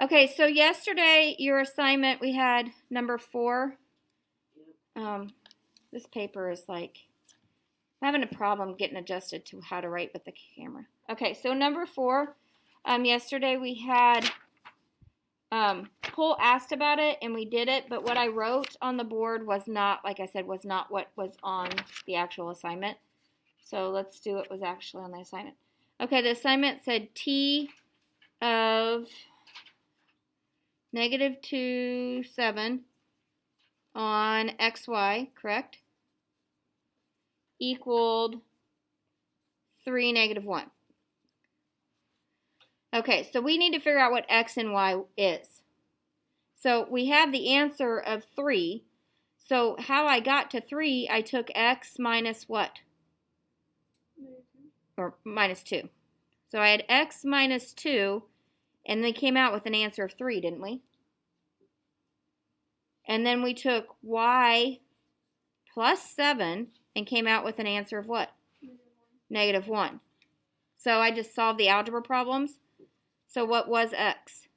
Okay, so yesterday, your assignment, we had number 4. This paper is like, I'm having a problem getting adjusted to how to write with the camera. Okay, so number 4, yesterday we had, Cole asked about it and we did it, but what I wrote on the board was not, like I said, was not what was on the actual assignment. So let's do what was actually on the assignment. Okay, the assignment said T of -2, 7 on xy, correct? Equaled 3, -1. Okay, so we need to figure out what x and y is. So we have the answer of 3. So how I got to 3, I took x minus what? Or minus 2. So I had x minus 2, and they came out with an answer of 3, didn't we? And then we took y plus 7 and came out with an answer of what? -1. So I just solved the algebra problems. So what was x?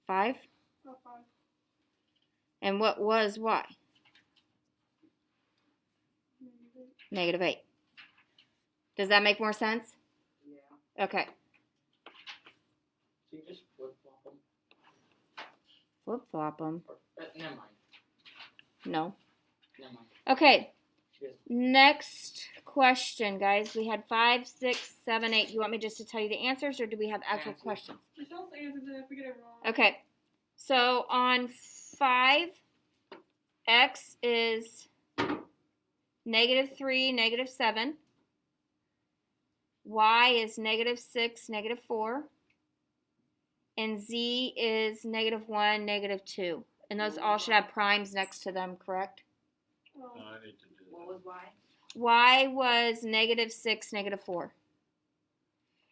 5? And what was y? -8. Does that make more sense? Yeah. Okay. So you just flip-flop them? Flip-flop them. Never mind. No. Never mind. Okay. Next question, guys. We had 5, 6, 7, 8. You want me just to tell you the answers, or do we have actual questions? Just tell us the answers if we get it wrong. Okay. So on 5, x is -3, -7. Y is -6, -4. And z is -1, -2. And those all should have primes next to them, correct? I need to do that. What was y? Y was -6, -4.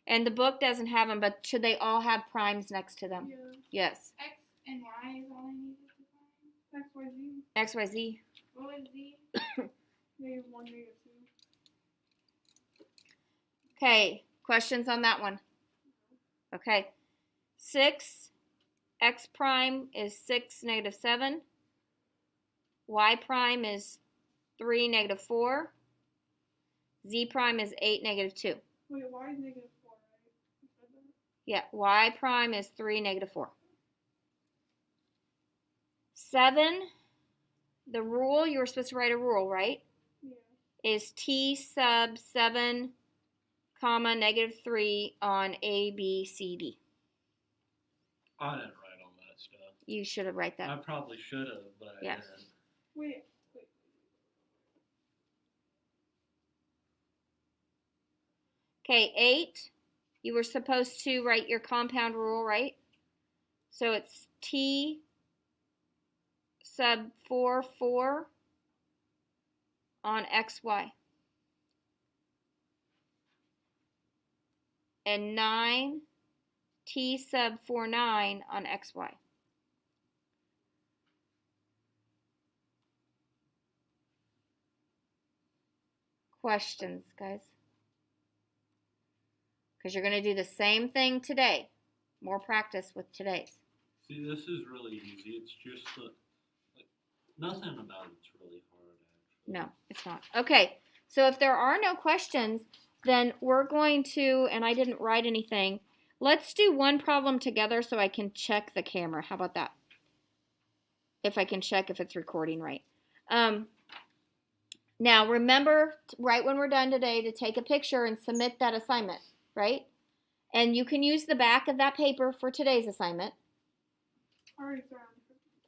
And the book doesn't have them, but should they all have primes next to them? Yeah. Yes. X and Y is all I needed to find. X, Y, Z. X, Y, Z. What was Z? -1, -2. Okay, questions on that one? Okay. 6, x prime is 6, -7. Y prime is 3, -4. Z prime is 8, -2. Wait, y is -4, right? You said that? Yeah, y prime is 3, -4. 7, the rule, you were supposed to write a rule, right? Yeah. Is T sub 7, comma, -3 on A, B, C, D. I didn't write all that stuff. You should have write that. I probably should have, but I Yeah. didn't. Wait. Okay, 8, you were supposed to write your compound rule, right? So it's T sub 4, 4 on XY. And 9, T sub 4, 9 on XY. Questions, guys? Because you're going to do the same thing today. More practice with today's. See, this is really easy. It's just nothing about it's really hard, actually. No, it's not. Okay, so if there are no questions, then we're going to, and I didn't write anything, let's do one problem together so I can check the camera. How about that? If I can check if it's recording right. Now, remember, right when we're done today, to take a picture and submit that assignment, right? And you can use the back of that paper for today's assignment. Already found.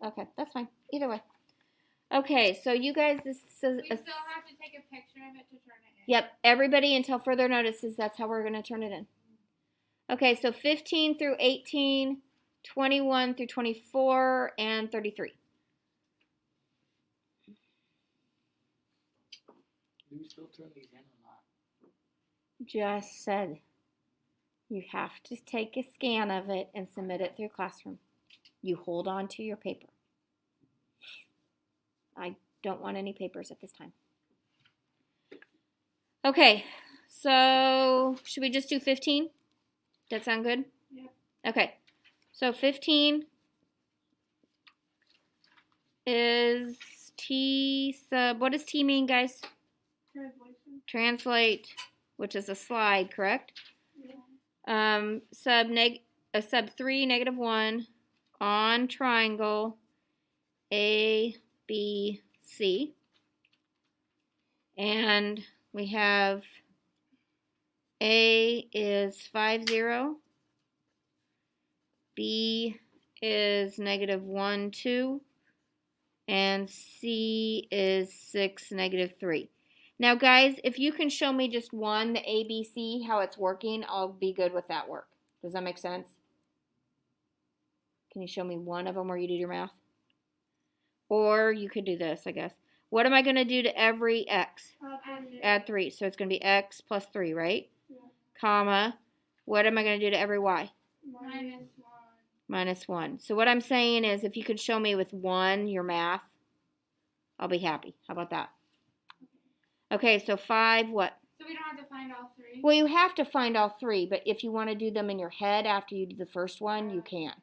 Okay, that's fine. Either way. Okay, so you guys, this is... We still have to take a picture of it to turn it in. Yep, everybody until further notices, that's how we're going to turn it in. Okay, so 15 through 18, 21 through 24, and 33. Do you still turn these in or not? Just said you have to take a scan of it and submit it through Classroom. You hold on to your paper. I don't want any papers at this time. Okay, so should we just do 15? That sound good? Yep. Okay, so 15 is T sub, what does T mean, guys? Translation. Translate, which is a slide, correct? Yeah. Sub 3, negative 1 on triangle A, B, C. And we have A is 5, 0. B is negative 1, 2. And C is 6, negative 3. Now, guys, if you can show me just one, the ABC, how it's working, I'll be good with that work. Does that make sense? Can you show me one of them where you do your math? Or you could do this, I guess. What am I going to do to every x? Add 3. So it's going to be x plus 3, right? Yeah. Comma. What am I going to do to every y? -1. Minus 1. So what I'm saying is if you could show me with 1 your math, I'll be happy. How about that? Okay, so 5 what? So we don't have to find all 3? Well, you have to find all 3, but if you want to do them in your head after you do the first one, you can.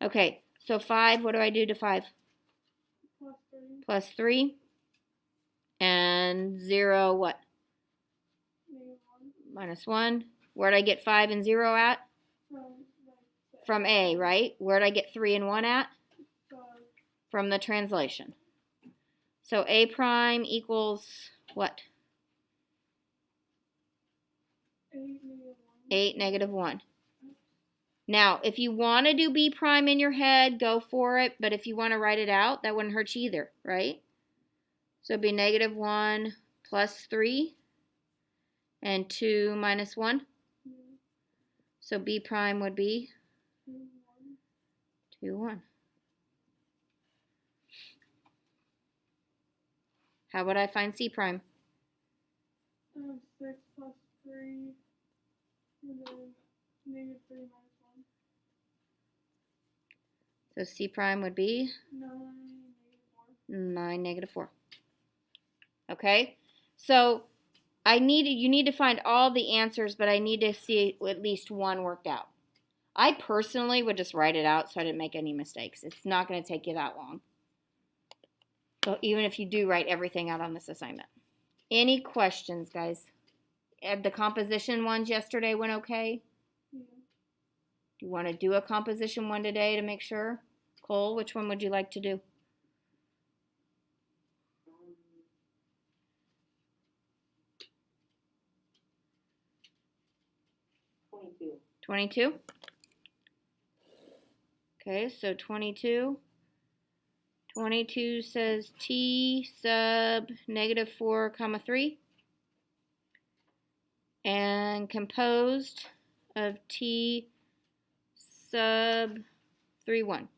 Okay, so 5, what do I do to 5? Plus 3. Plus 3. And 0 what? -1. Minus 1. Where'd I get 5 and 0 at? From A, right? Where'd I get 3 and 1 at? From the translation. So A prime equals what? 8, negative 1. Now, if you want to do B prime in your head, go for it. But if you want to write it out, that wouldn't hurt you either, right? So it'd be negative 1 plus 3 and 2 minus 1. So B prime would be 2, 1. How would I find C prime? 6 plus 3, and then -3 minus 1. So C prime would be 9, -4. 9, negative 4. Okay? So you need to find all the answers, but I need to see at least one worked out. I personally would just write it out so I didn't make any mistakes. It's not going to take you that long. So even if you do write everything out on this assignment. Any questions, guys? The composition ones yesterday went okay? Yeah. Do you want to do a composition one today to make sure? Cole, which one would you like to do? 22. 22? Okay, so 22. 22 says T sub negative 4 comma 3 and composed of T sub 3, 1.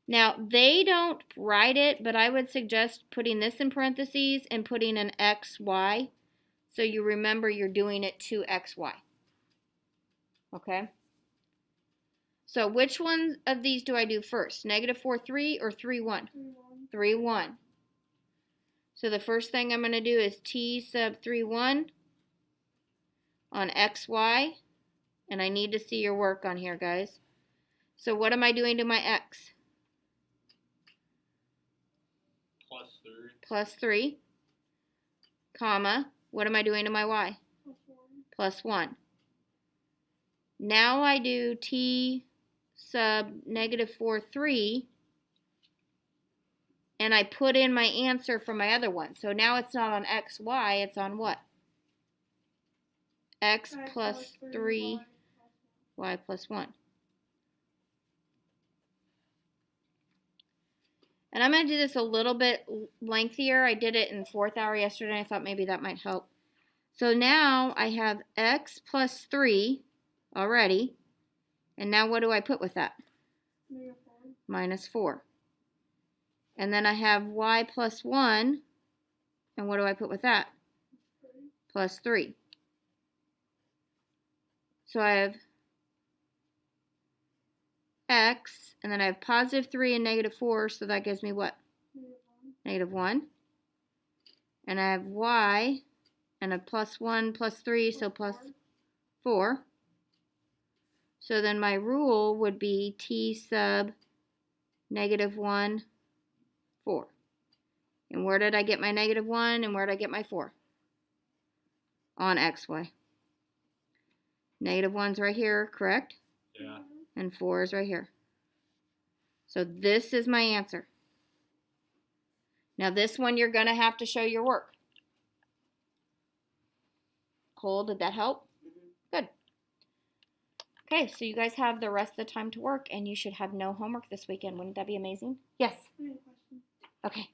Now, they don't write it, but I would suggest putting this in parentheses and putting an x, y, so you remember you're doing it to x, y. Okay? So which one of these do I do first? Negative 4, 3 or 3, 1? 3, 1. So the first thing I'm going to do is T sub 3, 1 on x, y. And I need to see your work on here, guys. So what am I doing to my x? Plus 3. Plus 3, comma. What am I doing to my y? Plus 1. Now I do T sub negative 4, 3, and I put in my answer for my other one. So now it's not on x, y, it's on what? X plus 3, y plus 1. And I'm going to do this a little bit lengthier. I did it in 4th hour yesterday, and I thought maybe that might help. So now I have x plus 3 already. And now what do I put with that? Minus 4. And then I have y plus 1. And what do I put with that? Plus 3. So I have x, and then I have positive 3 and negative 4, so that gives me what? Negative 1. And I have y, and a plus 1 plus 3, so plus 4. So then my rule would be t sub -1, 4. And where did I get my -1 and where did I get my 4? On xy. -1's right here, correct? Yeah. And 4 is right here. So this is my answer. Now this one you're going to have to show your work. Cole, did that help? Good. Okay, so you guys have the rest of the time to work and you should have no homework this weekend. Wouldn't that be amazing? Yes. I have a question. Okay.